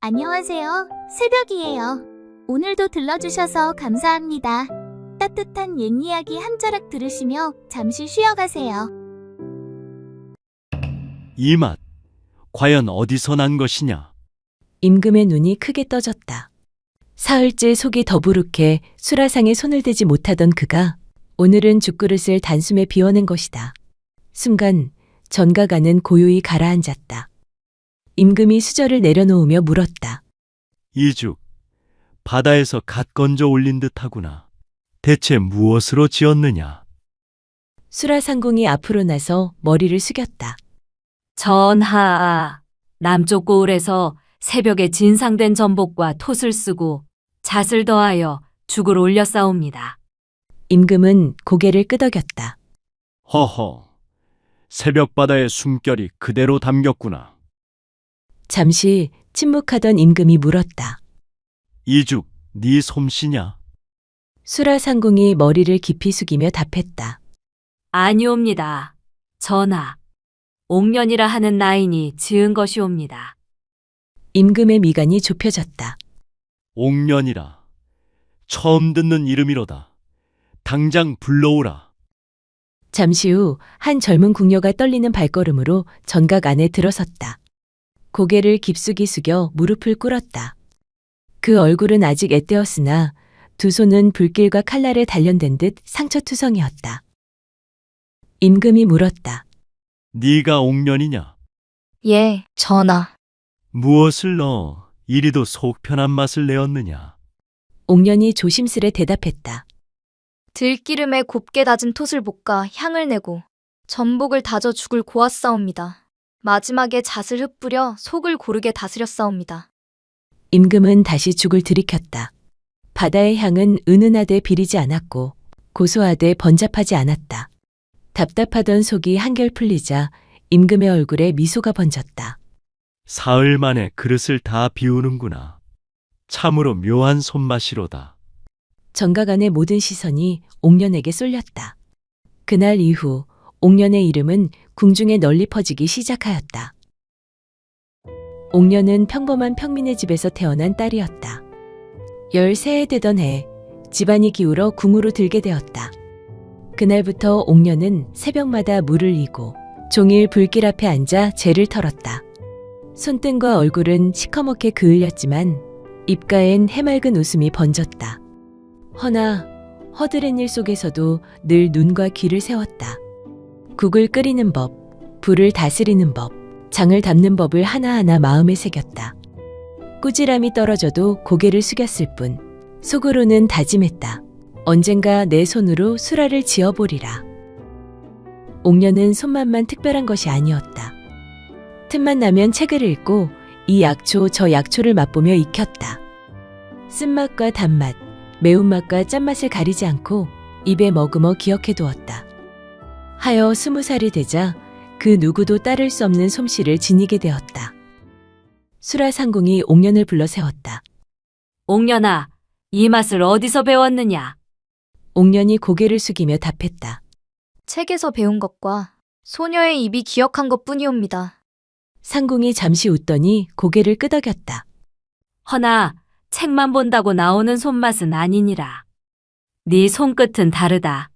안녕하세요. 새벽이에요. 오늘도 들러주셔서 감사합니다. 따뜻한 옛 이야기 한 자락 들으시며 잠시 쉬어가세요. 이 맛, 과연 어디서 난 것이냐? 임금의 눈이 크게 떠졌다. 사흘째 속이 더부룩해 수라상에 손을 대지 못하던 그가 오늘은 죽그릇을 단숨에 비워낸 것이다. 순간 전가가는 고요히 가라앉았다. 임금이 수저를 내려놓으며 물었다. 이죽, 바다에서 갓 건져 올린 듯하구나. 대체 무엇으로 지었느냐? 수라상공이 앞으로 나서 머리를 숙였다. 전하, 남쪽 고을에서 새벽에 진상된 전복과 톳을 쓰고 잣을 더하여 죽을 올렸사옵니다. 임금은 고개를 끄덕였다. 허허, 새벽바다의 숨결이 그대로 담겼구나. 잠시 침묵하던 임금이 물었다. 이죽, 네 솜씨냐? 수라상공이 머리를 깊이 숙이며 답했다. 아니옵니다. 전하, 옥년이라 하는 나인이 지은 것이옵니다. 임금의 미간이 좁혀졌다. 옥년이라. 처음 듣는 이름이로다. 당장 불러오라. 잠시 후 한 젊은 궁녀가 떨리는 발걸음으로 전각 안에 들어섰다. 고개를 깊숙이 숙여 무릎을 꿇었다. 그 얼굴은 아직 앳되었으나 두 손은 불길과 칼날에 단련된 듯 상처투성이었다. 임금이 물었다. 네가 옥년이냐? 예, 전하. 무엇을 넣어 이리도 속 편한 맛을 내었느냐? 옥년이 조심스레 대답했다. 들기름에 곱게 다진 톳을 볶아 향을 내고 전복을 다져 죽을 고았사옵니다. 마지막에 잣을 흩뿌려 속을 고르게 다스렸사옵니다. 임금은 다시 죽을 들이켰다. 바다의 향은 은은하되 비리지 않았고 고소하되 번잡하지 않았다. 답답하던 속이 한결 풀리자 임금의 얼굴에 미소가 번졌다. 사흘 만에 그릇을 다 비우는구나. 참으로 묘한 손맛이로다. 전가간의 모든 시선이 옥년에게 쏠렸다. 그날 이후 옥년의 이름은 궁중에 널리 퍼지기 시작하였다. 옥년은 평범한 평민의 집에서 태어난 딸이었다. 13해 되던 해 집안이 기울어 궁으로 들게 되었다. 그날부터 옥년은 새벽마다 물을 이고 종일 불길 앞에 앉아 재를 털었다. 손등과 얼굴은 시커멓게 그을렸지만 입가엔 해맑은 웃음이 번졌다. 허나 허드렛 일 속에서도 늘 눈과 귀를 세웠다. 국을 끓이는 법, 불을 다스리는 법, 장을 담는 법을 하나하나 마음에 새겼다. 꾸지람이 떨어져도 고개를 숙였을 뿐 속으로는 다짐했다. 언젠가 내 손으로 수라를 지어보리라. 옥년은 손맛만 특별한 것이 아니었다. 틈만 나면 책을 읽고 이 약초 저 약초를 맛보며 익혔다. 쓴맛과 단맛, 매운맛과 짠맛을 가리지 않고 입에 머금어 기억해두었다. 하여 20살이 되자 그 누구도 따를 수 없는 솜씨를 지니게 되었다. 수라상공이 옥년을 불러 세웠다. 옥년아, 이 맛을 어디서 배웠느냐? 옥년이 고개를 숙이며 답했다. 책에서 배운 것과 소녀의 입이 기억한 것뿐이옵니다. 상공이 잠시 웃더니 고개를 끄덕였다. 허나 책만 본다고 나오는 손맛은 아니니라. 네 손끝은 다르다.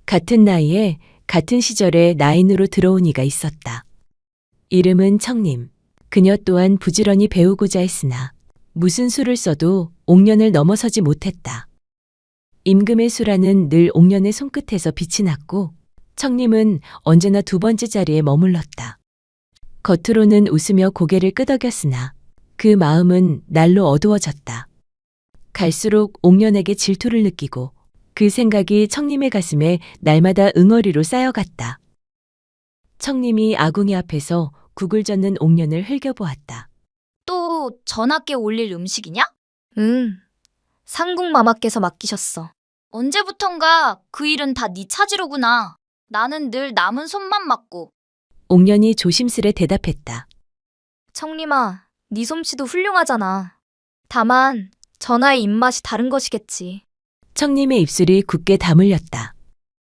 같은 나이에 같은 시절에 나인으로 들어온 이가 있었다. 이름은 청림. 그녀 또한 부지런히 배우고자 했으나 무슨 수를 써도 옥년을 넘어서지 못했다. 임금의 수라는 늘 옥년의 손끝에서 빛이 났고 청림은 언제나 두 번째 자리에 머물렀다. 겉으로는 웃으며 고개를 끄덕였으나 그 마음은 날로 어두워졌다. 갈수록 옥년에게 질투를 느끼고 그 생각이 청림의 가슴에 날마다 응어리로 쌓여갔다. 청림이 아궁이 앞에서 국을 젓는 옥년을 흘겨보았다. 또 전하께 올릴 음식이냐? 응. 상궁마마께서 맡기셨어. 언제부턴가 그 일은 다 네 차지로구나. 나는 늘 남은 손만 맡고. 옥년이 조심스레 대답했다. 청림아, 네 솜씨도 훌륭하잖아. 다만 전하의 입맛이 다른 것이겠지. 청림의 입술이 굳게 다물렸다.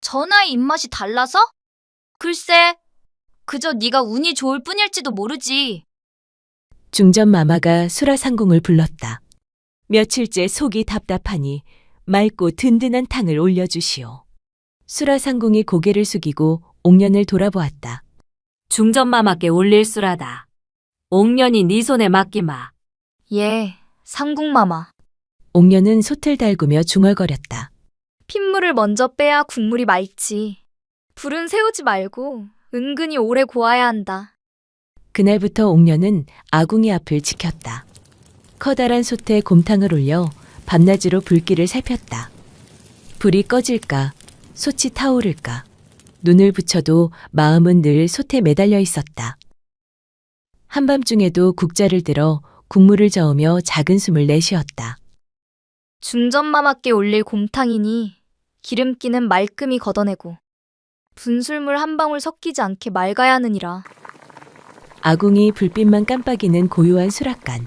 전하의 입맛이 달라서? 글쎄, 그저 네가 운이 좋을 뿐일지도 모르지. 중전마마가 수라상궁을 불렀다. 며칠째 속이 답답하니 맑고 든든한 탕을 올려주시오. 수라상궁이 고개를 숙이고 옥년을 돌아보았다. 중전마마께 올릴수라다. 옥년이 네 손에 맡기마. 예, 상궁마마. 옥년은 솥을 달구며 중얼거렸다. 핏물을 먼저 빼야 국물이 맑지. 불은 세우지 말고 은근히 오래 고아야 한다. 그날부터 옥년은 아궁이 앞을 지켰다. 커다란 솥에 곰탕을 올려 밤낮으로 불길을 살폈다. 불이 꺼질까, 솥이 타오를까. 눈을 붙여도 마음은 늘 솥에 매달려 있었다. 한밤중에도 국자를 들어 국물을 저으며 작은 숨을 내쉬었다. 중전마마께 올릴 곰탕이니 기름기는 말끔히 걷어내고 분술물 한 방울 섞이지 않게 맑아야 하느니라. 아궁이 불빛만 깜빡이는 고요한 수락관.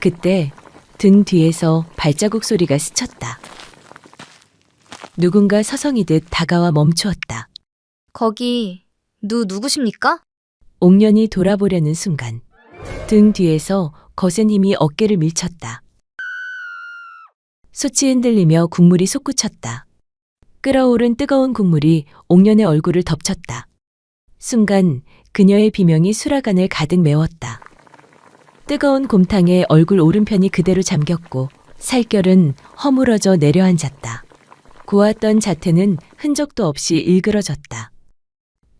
그때 등 뒤에서 발자국 소리가 스쳤다. 누군가 서성이듯 다가와 멈추었다. 거기 누구십니까? 옥년이 돌아보려는 순간 등 뒤에서 거센 힘이 어깨를 밀쳤다. 솥이 흔들리며 국물이 솟구쳤다. 끓어오른 뜨거운 국물이 옥년의 얼굴을 덮쳤다. 순간 그녀의 비명이 수라간을 가득 메웠다. 뜨거운 곰탕에 얼굴 오른편이 그대로 잠겼고 살결은 허물어져 내려앉았다. 고왔던 자태는 흔적도 없이 일그러졌다.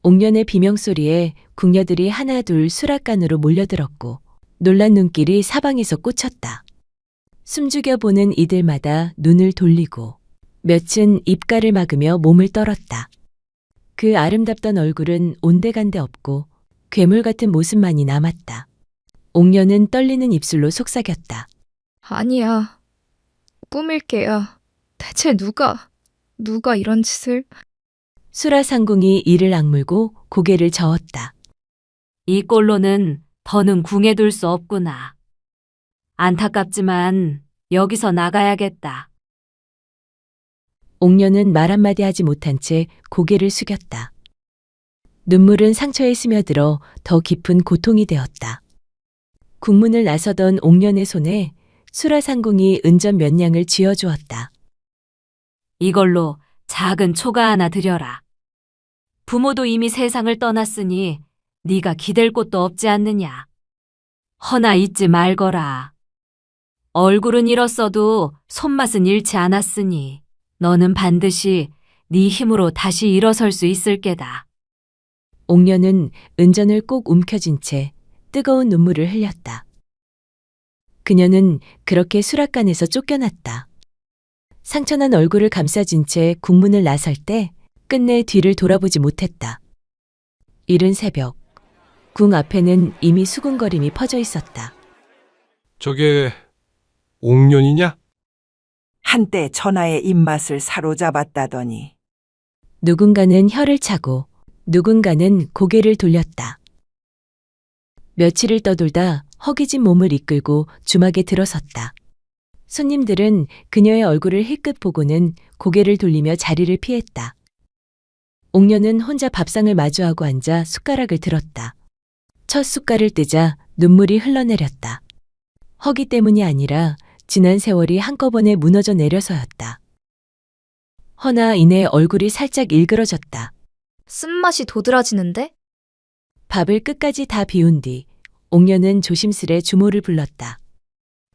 옥년의 비명소리에 궁녀들이 하나둘 수락간으로 몰려들었고 놀란 눈길이 사방에서 꽂혔다. 숨죽여 보는 이들마다 눈을 돌리고 몇은 입가를 막으며 몸을 떨었다. 그 아름답던 얼굴은 온데간데 없고 괴물 같은 모습만이 남았다. 옥년은 떨리는 입술로 속삭였다. 아니야. 꿈일게요. 대체 누가 이런 짓을? 수라상궁이 이를 악물고 고개를 저었다. 이 꼴로는 더는 궁에 둘 수 없구나. 안타깝지만 여기서 나가야겠다. 옥년은 말 한마디 하지 못한 채 고개를 숙였다. 눈물은 상처에 스며들어 더 깊은 고통이 되었다. 국문을 나서던 옥년의 손에 수라상궁이 은전 몇 냥을 쥐어주었다. 이걸로 작은 초가 하나 드려라. 부모도 이미 세상을 떠났으니 네가 기댈 곳도 없지 않느냐. 허나 잊지 말거라. 얼굴은 잃었어도 손맛은 잃지 않았으니 너는 반드시 네 힘으로 다시 일어설 수 있을 게다. 옥년은 은전을 꼭 움켜쥔 채 뜨거운 눈물을 흘렸다. 그녀는 그렇게 수락관에서 쫓겨났다. 상처난 얼굴을 감싸진 채 국문을 나설 때 끝내 뒤를 돌아보지 못했다. 이른 새벽, 궁 앞에는 이미 수군거림이 퍼져 있었다. 저게 옥년이냐? 한때 전하의 입맛을 사로잡았다더니 누군가는 혀를 차고 누군가는 고개를 돌렸다. 며칠을 떠돌다 허기진 몸을 이끌고 주막에 들어섰다. 손님들은 그녀의 얼굴을 힐끗 보고는 고개를 돌리며 자리를 피했다. 옥년은 혼자 밥상을 마주하고 앉아 숟가락을 들었다. 첫 숟갈을 뜨자 눈물이 흘러내렸다. 허기 때문이 아니라 지난 세월이 한꺼번에 무너져 내려서였다. 허나 이내 얼굴이 살짝 일그러졌다. 쓴맛이 도드라지는데? 밥을 끝까지 다 비운 뒤 옥년은 조심스레 주모를 불렀다.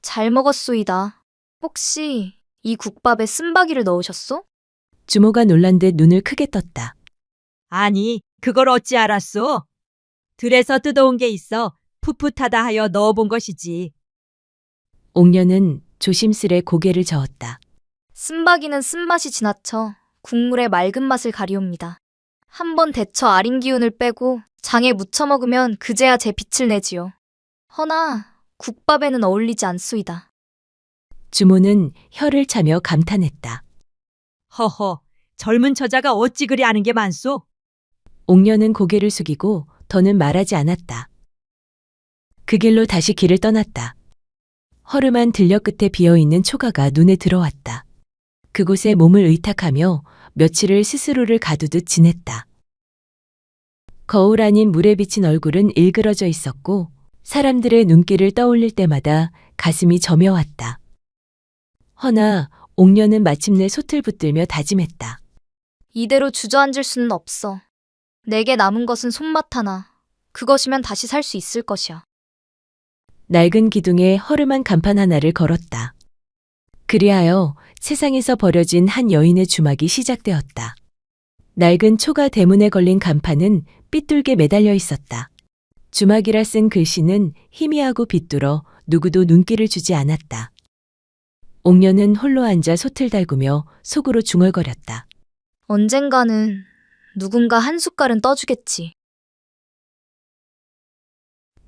잘 먹었소이다. 혹시 이 국밥에 쓴바기를 넣으셨소? 주모가 놀란 듯 눈을 크게 떴다. 아니, 그걸 어찌 알았소? 들에서 뜯어온 게 있어 풋풋하다 하여 넣어본 것이지. 옥년은 조심스레 고개를 저었다. 쓴바기는 쓴맛이 지나쳐 국물의 맑은 맛을 가리옵니다. 한번 데쳐 아린 기운을 빼고 장에 무쳐 먹으면 그제야 제 빛을 내지요. 허나 국밥에는 어울리지 않소이다. 주모는 혀를 차며 감탄했다. 허허, 젊은 처자가 어찌 그리 아는 게 많소? 옥년은 고개를 숙이고 더는 말하지 않았다. 그 길로 다시 길을 떠났다. 허름한 들녘 끝에 비어있는 초가가 눈에 들어왔다. 그곳에 몸을 의탁하며 며칠을 스스로를 가두듯 지냈다. 거울 아닌 물에 비친 얼굴은 일그러져 있었고 사람들의 눈길을 떠올릴 때마다 가슴이 저며왔다. 허나 옥녀는 마침내 솥을 붙들며 다짐했다. 이대로 주저앉을 수는 없어. 내게 남은 것은 손맛 하나. 그것이면 다시 살 수 있을 것이야. 낡은 기둥에 허름한 간판 하나를 걸었다. 그리하여 세상에서 버려진 한 여인의 주막이 시작되었다. 낡은 초가 대문에 걸린 간판은 삐뚤게 매달려 있었다. 주막이라 쓴 글씨는 희미하고 비뚤어 누구도 눈길을 주지 않았다. 옥녀는 홀로 앉아 솥을 달구며 속으로 중얼거렸다. 언젠가는 누군가 한 숟갈은 떠주겠지.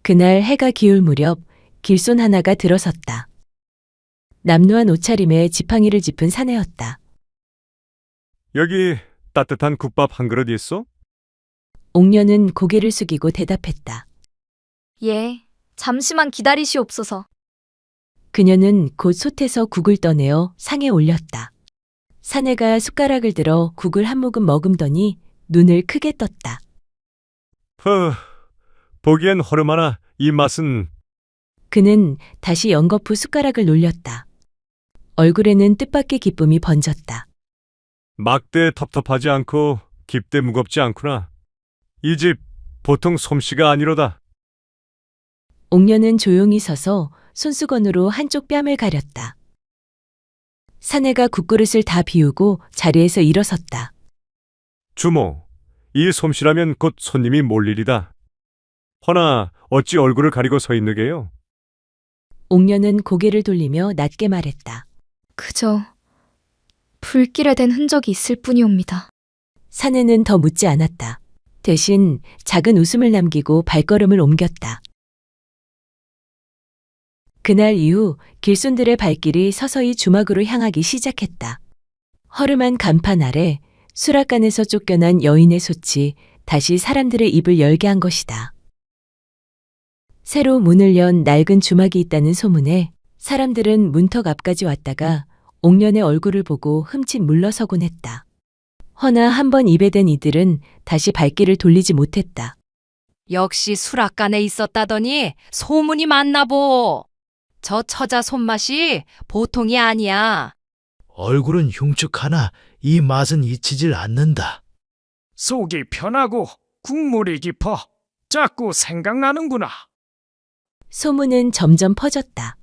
그날 해가 기울 무렵 길손 하나가 들어섰다. 남루한 옷차림에 지팡이를 짚은 사내였다. 여기 따뜻한 국밥 한 그릇 있어? 옥녀는 고개를 숙이고 대답했다. 예, 잠시만 기다리시옵소서. 그녀는 곧 솥에서 국을 떠내어 상에 올렸다. 사내가 숟가락을 들어 국을 한 모금 머금더니 눈을 크게 떴다. 보기엔 허름하나 이 맛은... 그는 다시 연거푸 숟가락을 놀렸다. 얼굴에는 뜻밖의 기쁨이 번졌다. 막대 텁텁하지 않고 깊대 무겁지 않구나. 이 집 보통 솜씨가 아니로다. 옥녀는 조용히 서서 손수건으로 한쪽 뺨을 가렸다. 사내가 국그릇을 다 비우고 자리에서 일어섰다. 주모, 이 솜씨라면 곧 손님이 몰 일이다. 허나 어찌 얼굴을 가리고 서 있느게요? 옥녀는 고개를 돌리며 낮게 말했다. 그저 불길에 댄 흔적이 있을 뿐이옵니다. 사내는 더 묻지 않았다. 대신 작은 웃음을 남기고 발걸음을 옮겼다. 그날 이후 길손들의 발길이 서서히 주막으로 향하기 시작했다. 허름한 간판 아래 수락관에서 쫓겨난 여인의 솥이 다시 사람들의 입을 열게 한 것이다. 새로 문을 연 낡은 주막이 있다는 소문에 사람들은 문턱 앞까지 왔다가 옥년의 얼굴을 보고 흠칫 물러서곤 했다. 허나 한 번 입에 댄 이들은 다시 발길을 돌리지 못했다. 역시 수락관에 있었다더니 소문이 많나 보. 저 처자 손맛이 보통이 아니야. 얼굴은 흉측하나 이 맛은 잊히질 않는다. 속이 편하고 국물이 깊어 자꾸 생각나는구나. 소문은 점점 퍼졌다.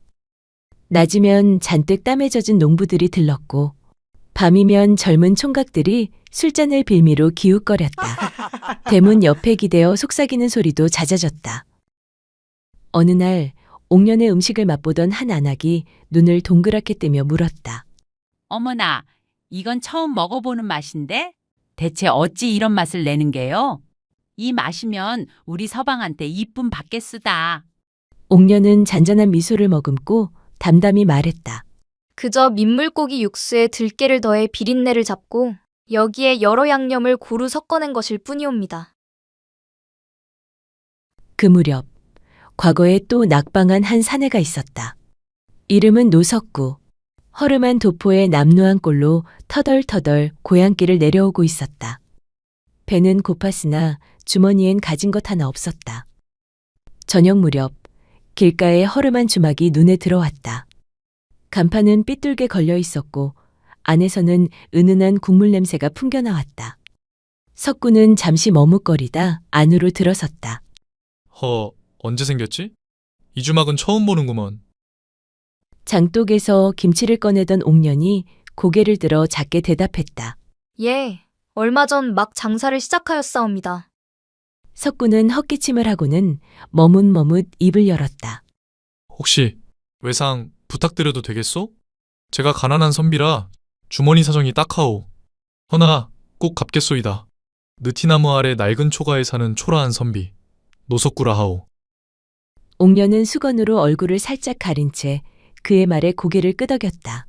낮이면 잔뜩 땀에 젖은 농부들이 들렀고 밤이면 젊은 총각들이 술잔을 빌미로 기웃거렸다. 대문 옆에 기대어 속삭이는 소리도 잦아졌다. 어느 날 옥년의 음식을 맛보던 한 안악이 눈을 동그랗게 뜨며 물었다. 어머나, 이건 처음 먹어보는 맛인데? 대체 어찌 이런 맛을 내는 게요? 이 맛이면 우리 서방한테 이쁨 받겠수다. 옥년은 잔잔한 미소를 머금고 담담히 말했다. 그저 민물고기 육수에 들깨를 더해 비린내를 잡고 여기에 여러 양념을 고루 섞어낸 것일 뿐이옵니다. 그 무렵 과거에 또 낙방한 한 사내가 있었다. 이름은 노석구. 허름한 도포의 남루한 꼴로 터덜터덜 고향길을 내려오고 있었다. 배는 고팠으나 주머니엔 가진 것 하나 없었다. 저녁 무렵 길가에 허름한 주막이 눈에 들어왔다. 간판은 삐뚤게 걸려 있었고 안에서는 은은한 국물 냄새가 풍겨나왔다. 석구는 잠시 머뭇거리다 안으로 들어섰다. 언제 생겼지? 이 주막은 처음 보는구먼. 장독에서 김치를 꺼내던 옥년이 고개를 들어 작게 대답했다. 예, 얼마 전 막 장사를 시작하였사옵니다. 석구는 헛기침을 하고는 머뭇머뭇 입을 열었다. 혹시 외상 부탁드려도 되겠소? 제가 가난한 선비라 주머니 사정이 딱하오. 허나 꼭 갚겠소이다. 느티나무 아래 낡은 초가에 사는 초라한 선비 노석구라 하오. 옥년은 수건으로 얼굴을 살짝 가린 채 그의 말에 고개를 끄덕였다.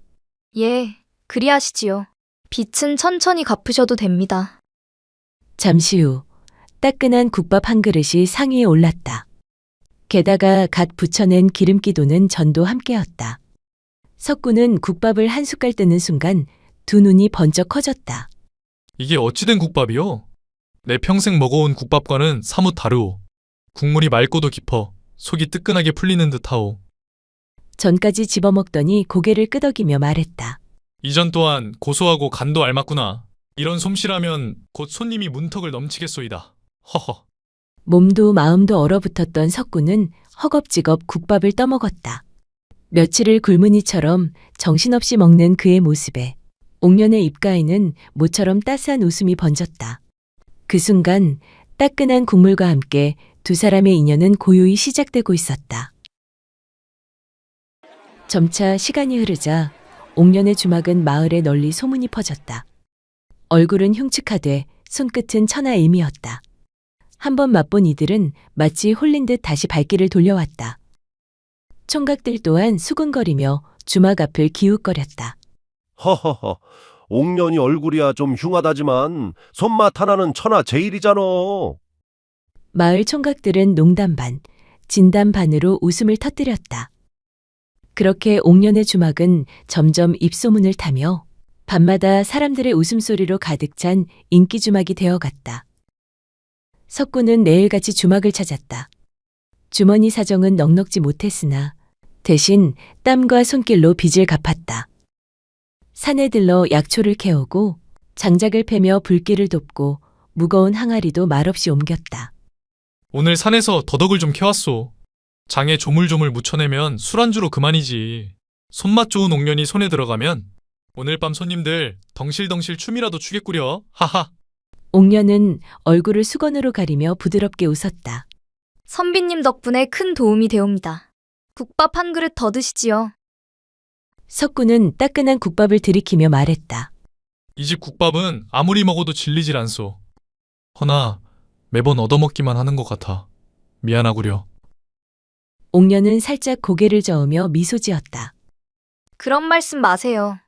예, 그리하시지요. 빚은 천천히 갚으셔도 됩니다. 잠시 후 따끈한 국밥 한 그릇이 상위에 올랐다. 게다가 갓 부쳐낸 기름기도는 전도 함께였다. 석구는 국밥을 한 숟갈 뜨는 순간 두 눈이 번쩍 커졌다. 이게 어찌된 국밥이요? 내 평생 먹어온 국밥과는 사뭇 다르오. 국물이 맑고도 깊어 속이 뜨끈하게 풀리는 듯하오. 전까지 집어먹더니 고개를 끄덕이며 말했다. 이전 또한 고소하고 간도 알맞구나. 이런 솜씨라면 곧 손님이 문턱을 넘치겠소이다. 허허. 몸도 마음도 얼어붙었던 석구는 허겁지겁 국밥을 떠먹었다. 며칠을 굶은 이처럼 정신없이 먹는 그의 모습에 옥년의 입가에는 모처럼 따스한 웃음이 번졌다. 그 순간 따끈한 국물과 함께 두 사람의 인연은 고요히 시작되고 있었다. 점차 시간이 흐르자 옥년의 주막은 마을에 널리 소문이 퍼졌다. 얼굴은 흉측하되 손끝은 천하일미였다. 한번 맛본 이들은 마치 홀린 듯 다시 발길을 돌려왔다. 총각들 또한 수군거리며 주막 앞을 기웃거렸다. 허허허, 옥년이 얼굴이야 좀 흉하다지만 손맛 하나는 천하 제일이잖아. 마을 총각들은 농담 반, 진담 반으로 웃음을 터뜨렸다. 그렇게 옥년의 주막은 점점 입소문을 타며 밤마다 사람들의 웃음소리로 가득 찬 인기 주막이 되어갔다. 석구는 매일같이 주막을 찾았다. 주머니 사정은 넉넉지 못했으나 대신 땀과 손길로 빚을 갚았다. 산에 들러 약초를 캐오고 장작을 패며 불길을 돕고 무거운 항아리도 말없이 옮겼다. 오늘 산에서 더덕을 좀 캐왔소. 장에 조물조물 묻혀내면 술안주로 그만이지. 손맛 좋은 옥년이 손에 들어가면 오늘 밤 손님들 덩실덩실 춤이라도 추겠구려. 하하. 옥년은 얼굴을 수건으로 가리며 부드럽게 웃었다. 선비님 덕분에 큰 도움이 되옵니다. 국밥 한 그릇 더 드시지요. 석구는 따끈한 국밥을 들이키며 말했다. 이 집 국밥은 아무리 먹어도 질리질 않소. 허나 매번 얻어먹기만 하는 것 같아. 미안하구려. 옥년은 살짝 고개를 저으며 미소 지었다. 그런 말씀 마세요.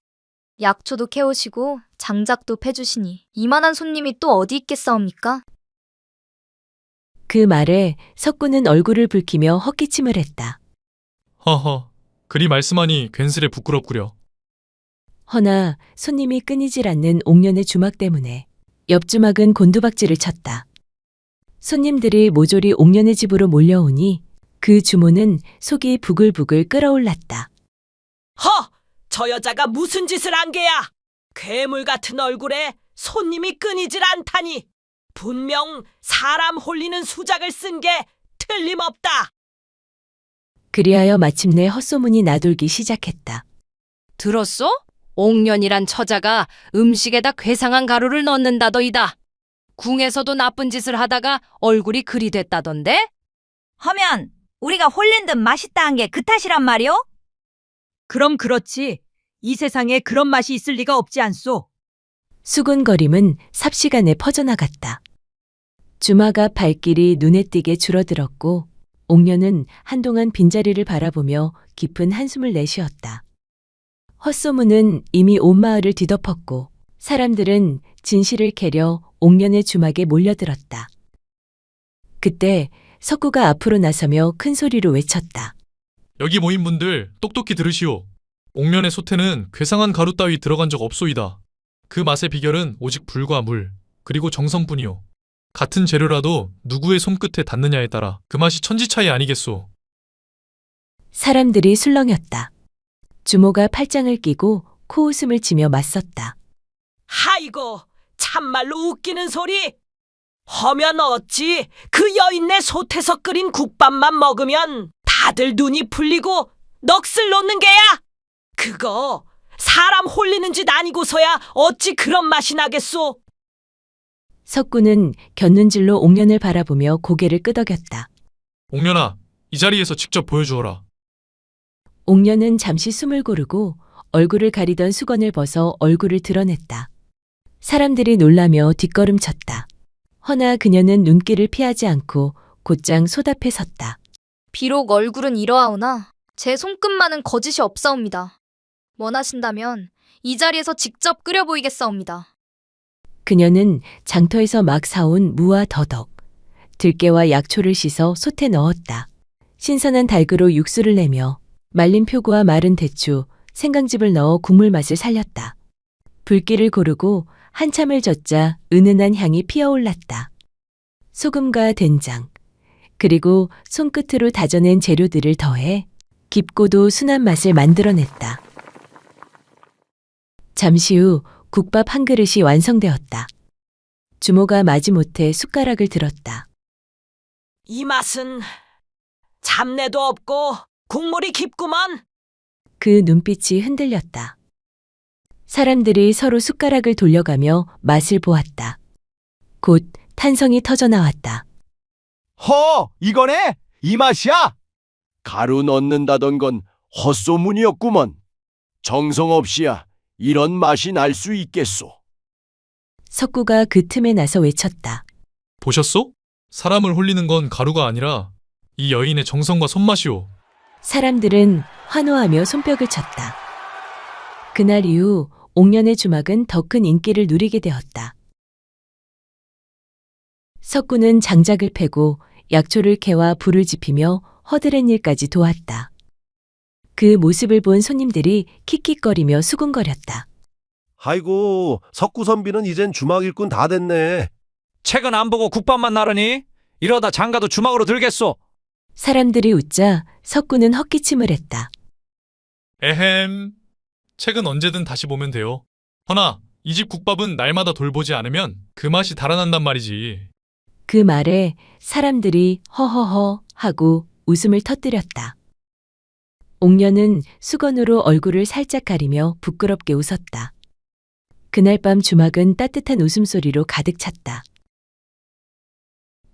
약초도 캐오시고 장작도 패주시니 이만한 손님이 또 어디 있겠사옵니까? 그 말에 석구는 얼굴을 붉히며 헛기침을 했다. 허허, 그리 말씀하니 괜스레 부끄럽구려. 허나 손님이 끊이질 않는 옥년의 주막 때문에 옆 주막은 곤두박질을 쳤다. 손님들이 모조리 옥년의 집으로 몰려오니 그 주모는 속이 부글부글 끓어올랐다. 허! 저 여자가 무슨 짓을 한 게야? 괴물 같은 얼굴에 손님이 끊이질 않다니. 분명 사람 홀리는 수작을 쓴 게 틀림없다. 그리하여 마침내 헛소문이 나돌기 시작했다. 들었소? 옥년이란 처자가 음식에다 괴상한 가루를 넣는다더이다. 궁에서도 나쁜 짓을 하다가 얼굴이 그리 됐다던데? 하면 우리가 홀린 듯 맛있다 한 게 그 탓이란 말이오? 그럼 그렇지. 이 세상에 그런 맛이 있을 리가 없지 않소. 수군거림은 삽시간에 퍼져나갔다. 주막 앞 발길이 눈에 띄게 줄어들었고 옥년은 한동안 빈자리를 바라보며 깊은 한숨을 내쉬었다. 헛소문은 이미 온 마을을 뒤덮었고 사람들은 진실을 캐려 옥년의 주막에 몰려들었다. 그때 석구가 앞으로 나서며 큰 소리로 외쳤다. 여기 모인 분들 똑똑히 들으시오. 옥년의 소태는 괴상한 가루 따위 들어간 적 없소이다. 그 맛의 비결은 오직 불과 물, 그리고 정성뿐이오. 같은 재료라도 누구의 손끝에 닿느냐에 따라 그 맛이 천지차이 아니겠소. 사람들이 술렁였다. 주모가 팔짱을 끼고 코웃음을 치며 맞섰다. 하이고, 참말로 웃기는 소리. 허면 어찌 그 여인네 솥에서 끓인 국밥만 먹으면 다들 눈이 풀리고 넋을 놓는 게야. 그거 사람 홀리는 짓 아니고서야 어찌 그런 맛이 나겠소. 석구는 곁눈질로 옥년을 바라보며 고개를 끄덕였다. 옥년아, 이 자리에서 직접 보여주어라. 옥년은 잠시 숨을 고르고 얼굴을 가리던 수건을 벗어 얼굴을 드러냈다. 사람들이 놀라며 뒷걸음쳤다. 허나 그녀는 눈길을 피하지 않고 곧장 솥 앞에 섰다. 비록 얼굴은 이러하오나 제 손끝만은 거짓이 없사옵니다. 원하신다면 이 자리에서 직접 끓여 보이겠사옵니다. 그녀는 장터에서 막 사온 무와 더덕, 들깨와 약초를 씻어 솥에 넣었다. 신선한 닭으로 육수를 내며 말린 표고와 마른 대추, 생강즙을 넣어 국물 맛을 살렸다. 불길을 고르고 한참을 젓자 은은한 향이 피어올랐다. 소금과 된장, 그리고 손끝으로 다져낸 재료들을 더해 깊고도 순한 맛을 만들어냈다. 잠시 후 국밥 한 그릇이 완성되었다. 주모가 마지못해 숟가락을 들었다. 이 맛은 잡내도 없고 국물이 깊구먼. 그 눈빛이 흔들렸다. 사람들이 서로 숟가락을 돌려가며 맛을 보았다. 곧 탄성이 터져나왔다. 이거네? 이 맛이야? 가루 넣는다던 건 헛소문이었구먼. 정성 없이야 이런 맛이 날 수 있겠소. 석구가 그 틈에 나서 외쳤다. 보셨소? 사람을 홀리는 건 가루가 아니라 이 여인의 정성과 손맛이오. 사람들은 환호하며 손뼉을 쳤다. 그날 이후 옥년의 주막은 더 큰 인기를 누리게 되었다. 석구는 장작을 패고 약초를 캐와 불을 지피며 허드렛 일까지 도왔다. 그 모습을 본 손님들이 킥킥거리며 수군거렸다. 아이고, 석구 선비는 이젠 주막 일꾼 다 됐네. 책은 안 보고 국밥만 나르니? 이러다 장가도 주막으로 들겠소. 사람들이 웃자 석구는 헛기침을 했다. 에헴. 책은 언제든 다시 보면 돼요. 허나 이 집 국밥은 날마다 돌보지 않으면 그 맛이 달아난단 말이지. 그 말에 사람들이 허허허 하고 웃음을 터뜨렸다. 옥년은 수건으로 얼굴을 살짝 가리며 부끄럽게 웃었다. 그날 밤 주막은 따뜻한 웃음소리로 가득 찼다.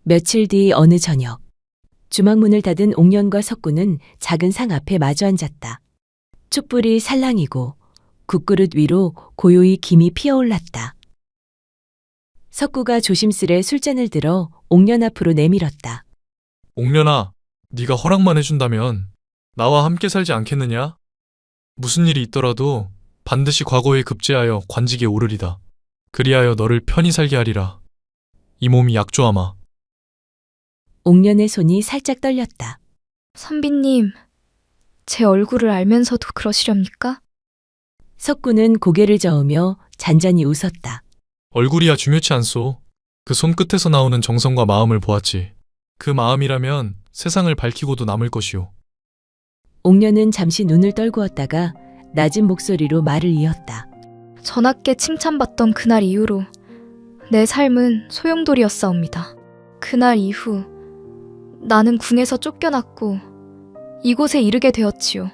며칠 뒤 어느 저녁, 주막 문을 닫은 옥년과 석구는 작은 상 앞에 마주 앉았다. 촛불이 살랑이고 국그릇 위로 고요히 김이 피어올랐다. 석구가 조심스레 술잔을 들어 옥년 앞으로 내밀었다. 옥년아, 네가 허락만 해준다면 나와 함께 살지 않겠느냐? 무슨 일이 있더라도 반드시 과거에 급제하여 관직에 오르리다. 그리하여 너를 편히 살게 하리라. 이 몸이 약조하마. 옥년의 손이 살짝 떨렸다. 선비님, 제 얼굴을 알면서도 그러시렵니까? 석구는 고개를 저으며 잔잔히 웃었다. 얼굴이야 중요치 않소. 그 손끝에서 나오는 정성과 마음을 보았지. 그 마음이라면 세상을 밝히고도 남을 것이오. 옥년은 잠시 눈을 떨구었다가 낮은 목소리로 말을 이었다. 전하께 칭찬받던 그날 이후로 내 삶은 소용돌이였사옵니다. 그날 이후 나는 궁에서 쫓겨났고 이곳에 이르게 되었지요.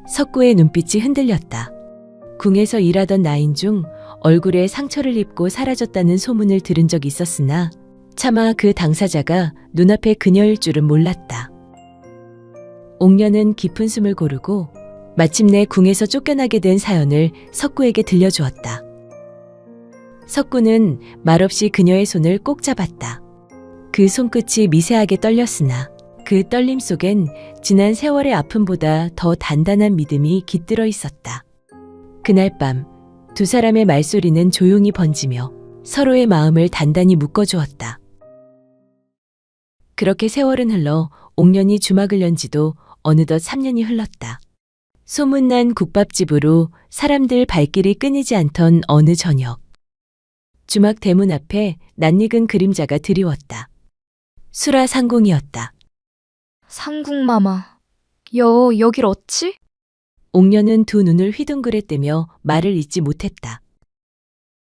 석구의 눈빛이 흔들렸다. 궁에서 일하던 나인 중 얼굴에 상처를 입고 사라졌다는 소문을 들은 적이 있었으나 차마 그 당사자가 눈앞의 그녀일 줄은 몰랐다. 옥년은 깊은 숨을 고르고 마침내 궁에서 쫓겨나게 된 사연을 석구에게 들려주었다. 석구는 말없이 그녀의 손을 꼭 잡았다. 그 손끝이 미세하게 떨렸으나 그 떨림 속엔 지난 세월의 아픔보다 더 단단한 믿음이 깃들어 있었다. 그날 밤 두 사람의 말소리는 조용히 번지며 서로의 마음을 단단히 묶어주었다. 그렇게 세월은 흘러 옥년이 주막을 연 지도 어느덧 3년이 흘렀다. 소문난 국밥집으로 사람들 발길이 끊이지 않던 어느 저녁. 주막 대문 앞에 낯익은 그림자가 드리웠다. 수라 상궁이었다. 상궁마마, 여길 어찌? 옥년은 두 눈을 휘둥그레뜨며 말을 잇지 못했다.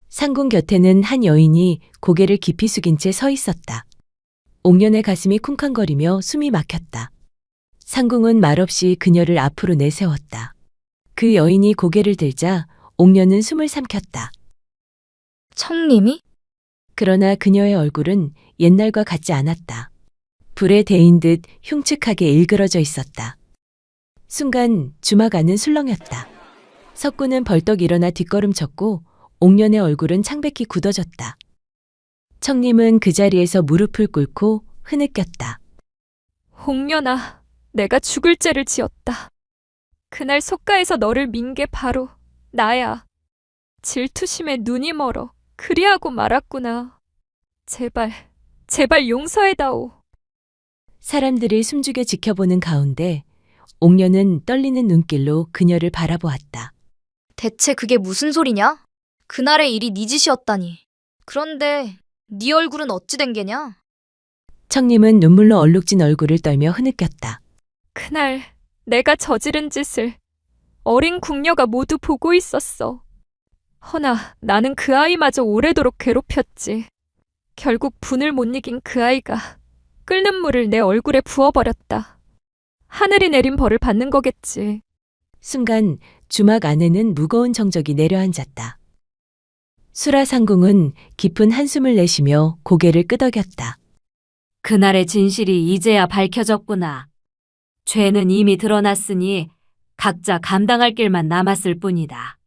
상궁 곁에는 한 여인이 고개를 깊이 숙인 채 서 있었다. 옥년의 가슴이 쿵쾅거리며 숨이 막혔다. 상궁은 말없이 그녀를 앞으로 내세웠다. 그 여인이 고개를 들자 옥년은 숨을 삼켰다. 청림이? 그러나 그녀의 얼굴은 옛날과 같지 않았다. 불에 데인 듯 흉측하게 일그러져 있었다. 순간 주막 안은 술렁였다. 석구는 벌떡 일어나 뒷걸음쳤고 옥년의 얼굴은 창백히 굳어졌다. 청림은 그 자리에서 무릎을 꿇고 흐느꼈다. 옥년아, 내가 죽을 죄를 지었다. 그날 속가에서 너를 민 게 바로 나야. 질투심에 눈이 멀어 그리하고 말았구나. 제발 용서해다오. 사람들이 숨죽여 지켜보는 가운데 옥년은 떨리는 눈길로 그녀를 바라보았다. 대체 그게 무슨 소리냐? 그날의 일이 네 짓이었다니. 그런데 네 얼굴은 어찌 된 게냐? 청님은 눈물로 얼룩진 얼굴을 떨며 흐느꼈다. 그날 내가 저지른 짓을 어린 궁녀가 모두 보고 있었어. 허나 나는 그 아이마저 오래도록 괴롭혔지. 결국 분을 못 이긴 그 아이가 끓는 물을 내 얼굴에 부어버렸다. 하늘이 내린 벌을 받는 거겠지. 순간 주막 안에는 무거운 정적이 내려앉았다. 수라상궁은 깊은 한숨을 내쉬며 고개를 끄덕였다. 그날의 진실이 이제야 밝혀졌구나. 죄는 이미 드러났으니 각자 감당할 길만 남았을 뿐이다.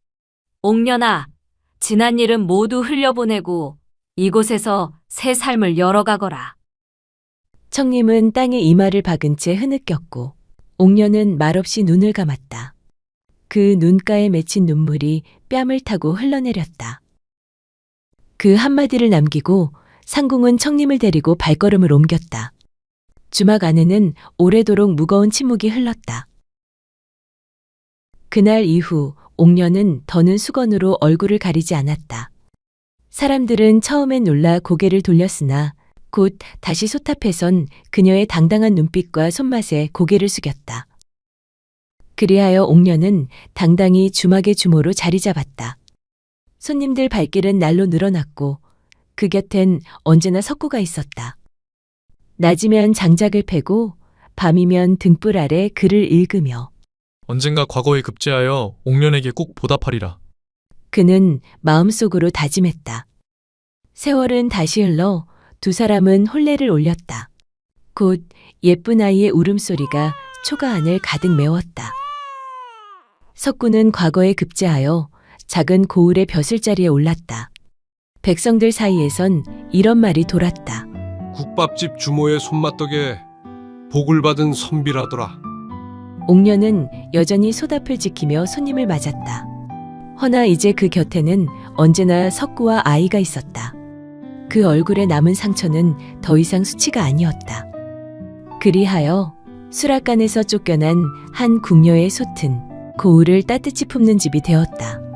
옥년아, 지난 일은 모두 흘려보내고 이곳에서 새 삶을 열어가거라. 청님은 땅에 이마를 박은 채 흐느꼈고 옥녀는 말없이 눈을 감았다. 그 눈가에 맺힌 눈물이 뺨을 타고 흘러내렸다. 그 한마디를 남기고 상궁은 청님을 데리고 발걸음을 옮겼다. 주막 안에는 오래도록 무거운 침묵이 흘렀다. 그날 이후 옥녀는 더는 수건으로 얼굴을 가리지 않았다. 사람들은 처음엔 놀라 고개를 돌렸으나 곧 다시 소탑에선 그녀의 당당한 눈빛과 손맛에 고개를 숙였다. 그리하여 옥녀는 당당히 주막의 주모로 자리 잡았다. 손님들 발길은 날로 늘어났고 그 곁엔 언제나 석구가 있었다. 낮이면 장작을 패고 밤이면 등불 아래 글을 읽으며 언젠가 과거에 급제하여 옥년에게 꼭 보답하리라. 그는 마음속으로 다짐했다. 세월은 다시 흘러 두 사람은 혼례를 올렸다. 곧 예쁜 아이의 울음소리가 초가 안을 가득 메웠다. 석구는 과거에 급제하여 작은 고을의 벼슬자리에 올랐다. 백성들 사이에선 이런 말이 돌았다. 국밥집 주모의 손맛 덕에 복을 받은 선비라더라. 옥녀는 여전히 소답을 지키며 손님을 맞았다. 허나 이제 그 곁에는 언제나 석구와 아이가 있었다. 그 얼굴에 남은 상처는 더 이상 수치가 아니었다. 그리하여 수락관에서 쫓겨난 한 궁녀의 솥은 고을을 따뜻이 품는 집이 되었다.